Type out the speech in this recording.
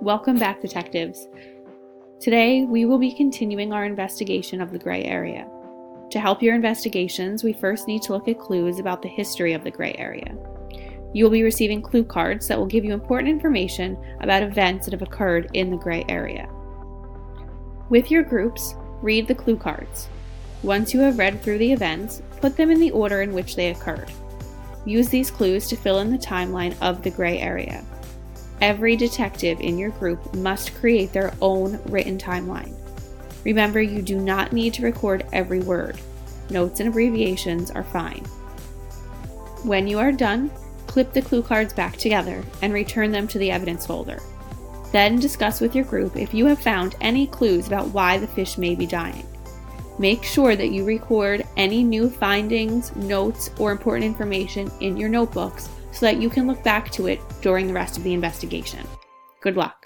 Welcome back, detectives. Today, we will be continuing our investigation of the gray area. To help your investigations, we first need to look at clues about the history of the gray area. You will be receiving clue cards that will give you important information about events that have occurred in the gray area. With your groups, read the clue cards. Once you have read through the events, put them in the order in which they occurred. Use these clues to fill in the timeline of the gray area. Every detective in your group must create their own written timeline. Remember, you do not need to record every word. Notes and abbreviations are fine. When you are done, clip the clue cards back together and return them to the evidence folder. Then discuss with your group if you have found any clues about why the fish may be dying. Make sure that you record any new findings, notes, or important information in your notebooks so that you can look back to it during the rest of the investigation. Good luck.